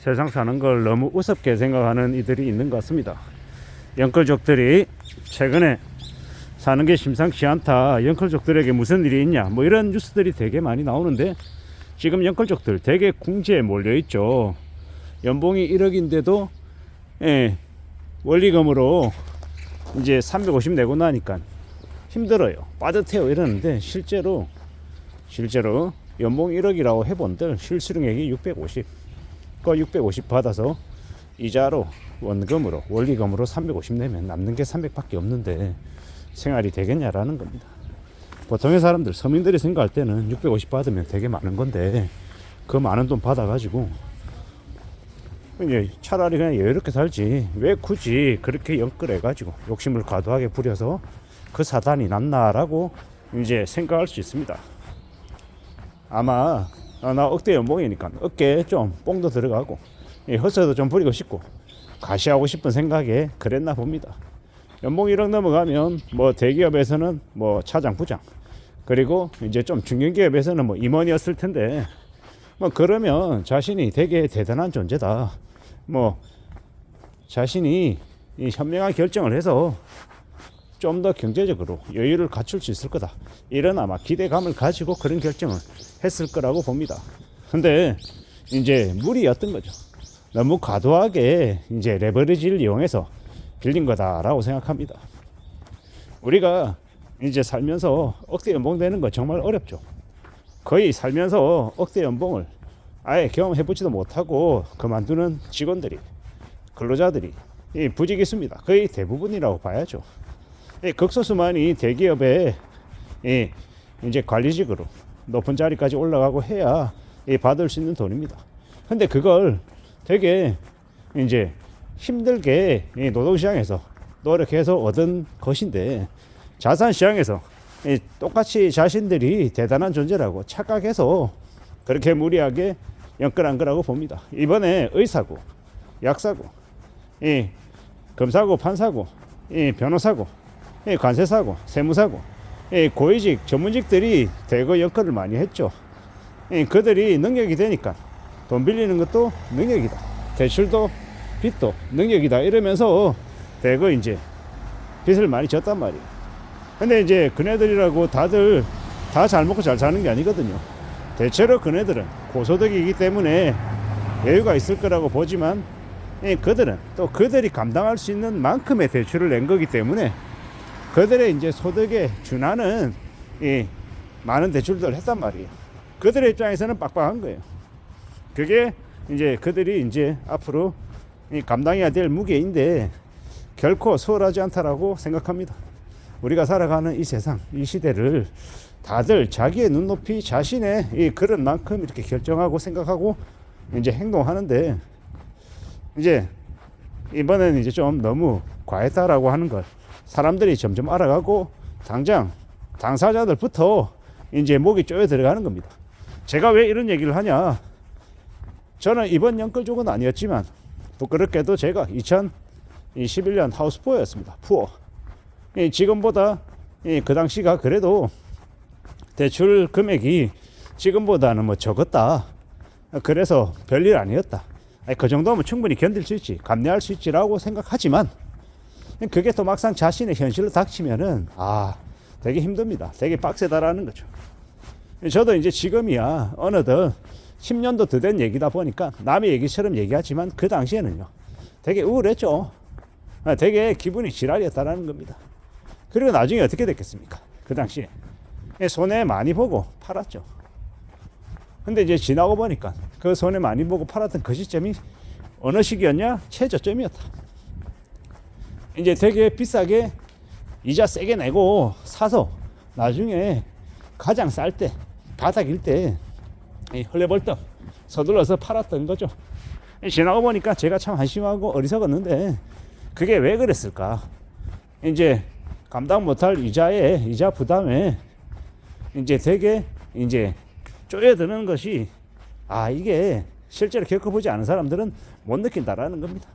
세상 사는 걸 너무 우습게 생각하는 이들이 있는 것 같습니다. 영끌족들이 최근에 사는 게 심상치 않다, 영끌족들에게 무슨 일이 있냐, 뭐 이런 뉴스들이 되게 많이 나오는데, 지금 영끌족들 되게 궁지에 몰려있죠. 연봉이 1억인데도 원리금으로 이제 350 내고 나니까 힘들어요, 빠듯해요 이러는데, 실제로 연봉 1억이라고 해본들 실수령액이 650, 그 650 받아서 이자로 원금으로 원리금으로 350 내면 남는 게 300밖에 없는데 생활이 되겠냐라는 겁니다. 보통의 사람들, 서민들이 생각할 때는 650 받으면 되게 많은 건데, 그 많은 돈 받아가지고 이제 차라리 그냥 여유롭게 살지 왜 굳이 그렇게 영끌해가지고 욕심을 과도하게 부려서 그 사단이 낫나라고 이제 생각할 수 있습니다. 아마 나 억대 연봉이니까 어깨에 좀 뽕도 들어가고 헛살도 좀 부리고 싶고 가시하고 싶은 생각에 그랬나 봅니다. 연봉 1억 넘어가면 뭐 대기업에서는 뭐 차장, 부장, 그리고 이제 좀 중견기업에서는 뭐 임원이었을 텐데, 뭐 그러면 자신이 되게 대단한 존재다, 뭐 자신이 이 현명한 결정을 해서 좀 더 경제적으로 여유를 갖출 수 있을 거다, 이런 아마 기대감을 가지고 그런 결정을 했을 거라고 봅니다. 근데 이제 무리였던 거죠. 너무 과도하게 이제 레버리지를 이용해서 빌린 거다라고 생각합니다. 우리가 이제 살면서 억대 연봉 되는 거 정말 어렵죠. 거의 살면서 억대 연봉을 아예 경험해보지도 못하고 그만두는 직원들이, 근로자들이 부지기수입니다. 거의 대부분이라고 봐야죠. 극소수만이 대기업에 이제 관리직으로 높은 자리까지 올라가고 해야 받을 수 있는 돈입니다. 근데 그걸 되게 이제 힘들게 노동시장에서 노력해서 얻은 것인데, 자산시장에서 똑같이 자신들이 대단한 존재라고 착각해서 그렇게 무리하게 영끌한 거라고 봅니다. 이번에 의사고, 약사고, 검사고, 판사고, 변호사고, 관세사고, 세무사고, 고위직 전문직들이 대거 영끌을 많이 했죠. 그들이 능력이 되니까 돈 빌리는 것도 능력이다, 대출도 빚도 능력이다 이러면서 대거 이제 빚을 많이 졌단 말이에요. 근데 이제 그네들이라고 다들 다 잘 먹고 잘 사는 게 아니거든요. 대체로 그네들은 고소득이기 때문에 여유가 있을 거라고 보지만, 그들은 또 그들이 감당할 수 있는 만큼의 대출을 낸 거기 때문에 그들의 이제 소득에 준하는 많은 대출들을 했단 말이에요. 그들의 입장에서는 빡빡한 거예요. 그게 이제 그들이 이제 앞으로 감당해야 될 무게인데 결코 수월하지 않다라고 생각합니다. 우리가 살아가는 이 세상, 이 시대를 다들 자기의 눈높이, 자신의 이 그런 만큼 이렇게 결정하고 생각하고 이제 행동하는데, 이제 이번에는 이제 좀 너무 과했다라고 하는 걸 사람들이 점점 알아가고 당장 당사자들부터 이제 목이 쪼여 들어가는 겁니다. 제가 왜 이런 얘기를 하냐? 저는 이번 영끌족은 아니었지만 부끄럽게도 제가 2011년 하우스푸어였습니다. 푸어. 지금보다 그 당시가 그래도 대출 금액이 지금보다는 뭐 적었다, 그래서 별일 아니었다, 그 정도면 충분히 견딜 수 있지, 감내할 수 있지라고 생각하지만, 그게 또 막상 자신의 현실로 닥치면은 되게 힘듭니다. 되게 빡세다라는 거죠. 저도 이제 지금이야 어느덧 10년도 더 된 얘기다 보니까 남의 얘기처럼 얘기하지만, 그 당시에는요 되게 우울했죠. 되게 기분이 지랄이었다라는 겁니다. 그리고 나중에 어떻게 됐겠습니까? 그 당시에 손해 많이 보고 팔았죠. 근데 이제 지나고 보니까 그 손해 많이 보고 팔았던 그 시점이 어느 시기였냐? 최저점이었다. 이제 되게 비싸게 이자 세게 내고 사서 나중에 가장 쌀 때, 바닥일 때 헐레벌떡 서둘러서 팔았던 거죠. 지나고 보니까 제가 참 한심하고 어리석었는데, 그게 왜 그랬을까? 이제 감당 못할 이자 부담에 이제 되게 이제 쪼여드는 것이, 이게 실제로 겪어보지 않은 사람들은 못 느낀다라는 겁니다.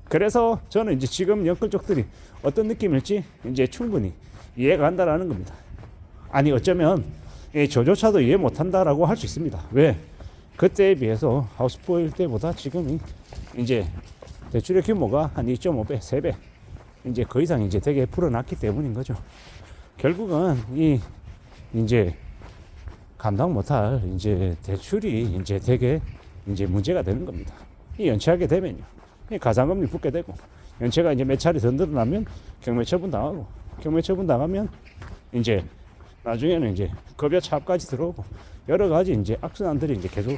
그래서 저는 이제 지금 영끌족들이 어떤 느낌일지 이제 충분히 이해가 간다라는 겁니다. 아니 어쩌면 저조차도 이해 못한다라고 할 수 있습니다. 왜? 그때에 비해서 하우스 보일 때보다 지금이 이제 대출의 규모가 한 2.5배, 3배 이제 그 이상 이제 되게 풀어놨기 때문인 거죠. 결국은 이 이제 감당 못할 이제 대출이 이제 되게 이제 문제가 되는 겁니다. 이 연체하게 되면요, 이 가상금리 붙게 되고, 연체가 이제 몇 차례 더 늘어나면 경매 처분 당하고, 경매 처분 당하면 이제 나중에는 이제 급여 차압까지 들어오고 여러 가지 이제 악순환들이 이제 계속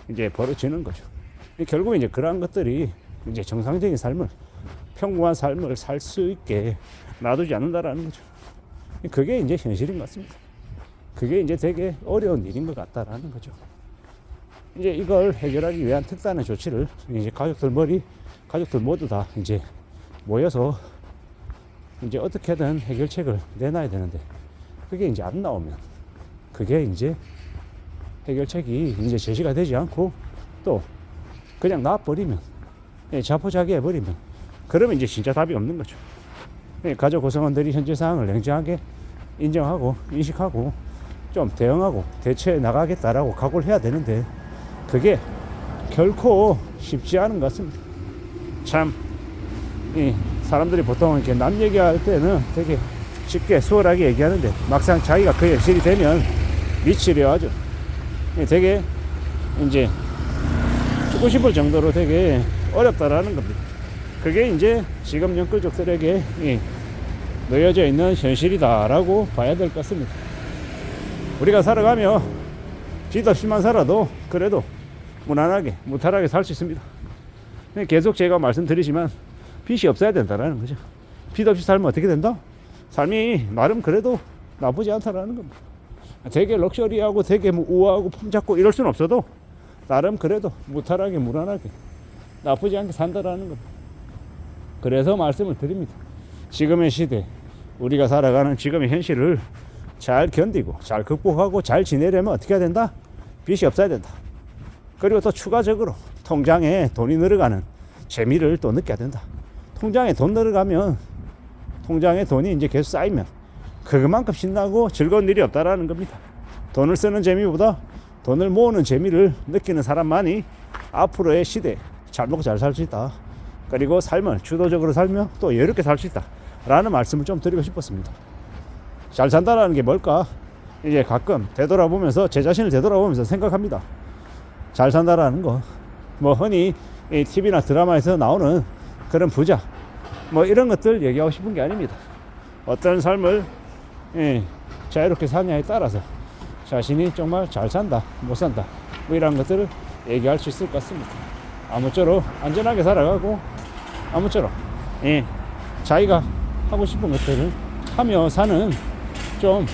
이제 벌어지는 거죠. 결국 이제 그러한 것들이 이제 정상적인 삶을, 평범한 삶을 살 수 있게 놔두지 않는다라는 거죠. 그게 이제 현실인 것 같습니다. 그게 이제 되게 어려운 일인 것 같다라는 거죠. 이제 이걸 해결하기 위한 특단의 조치를 이제 가족들 모두 다 이제 모여서 이제 어떻게든 해결책을 내놔야 되는데, 그게 이제 안 나오면, 그게 이제 해결책이 이제 제시가 되지 않고 또 그냥 놔버리면, 자포자기해버리면, 그러면 이제 진짜 답이 없는 거죠. 가족 구성원들이 현재 상황을 냉정하게 인정하고 인식하고 좀 대응하고 대처해 나가겠다라고 각오를 해야 되는데, 그게 결코 쉽지 않은 것 같습니다. 참, 사람들이 보통 이렇게 남 얘기할 때는 되게 쉽게 수월하게 얘기하는데, 막상 자기가 그 현실이 되면 미치려 하죠. 되게 이제 죽고 싶을 정도로 되게 어렵다라는 겁니다. 그게 이제 지금 영끌족들에게 놓여져 있는 현실이다라고 봐야 될 것 같습니다. 우리가 살아가며 빚 없이만 살아도 그래도 무난하게 무탈하게 살 수 있습니다. 계속 제가 말씀드리지만 빚이 없어야 된다라는 거죠. 빚 없이 살면 어떻게 된다? 삶이 나름 그래도 나쁘지 않다라는 겁니다. 되게 럭셔리하고 되게 우아하고 품잡고 이럴 수는 없어도 나름 그래도 무탈하게 무난하게 나쁘지 않게 산다라는 겁니다. 그래서 말씀을 드립니다. 지금의 시대, 우리가 살아가는 지금의 현실을 잘 견디고 잘 극복하고 잘 지내려면 어떻게 해야 된다? 빚이 없어야 된다. 그리고 또 추가적으로 통장에 돈이 늘어가는 재미를 또 느껴야 된다. 통장에 돈 늘어가면, 통장에 돈이 이제 계속 쌓이면 그만큼 신나고 즐거운 일이 없다라는 겁니다. 돈을 쓰는 재미보다 돈을 모으는 재미를 느끼는 사람만이 앞으로의 시대에 잘 먹고 잘 살 수 있다. 그리고 삶을 주도적으로 살며 또 여유롭게 살 수 있다 라는 말씀을 좀 드리고 싶었습니다. 잘 산다라는 게 뭘까? 이제 가끔 되돌아보면서, 제 자신을 되돌아보면서 생각합니다. 잘 산다라는 거, 뭐 흔히 이 TV나 드라마에서 나오는 그런 부자, 뭐 이런 것들 얘기하고 싶은 게 아닙니다. 어떤 삶을 자유롭게 사냐에 따라서 자신이 정말 잘 산다, 못 산다, 뭐 이런 것들을 얘기할 수 있을 것 같습니다. 아무쪼록 안전하게 살아가고, 아무쪼록 자기가 하고 싶은 것들을 하며 사는 좀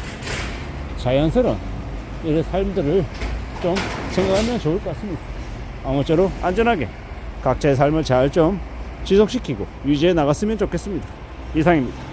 자연스러운 이런 삶들을 좀 생각하면 좋을 것 같습니다. 아무쪼록 안전하게 각자의 삶을 잘 좀 지속시키고 유지해 나갔으면 좋겠습니다. 이상입니다.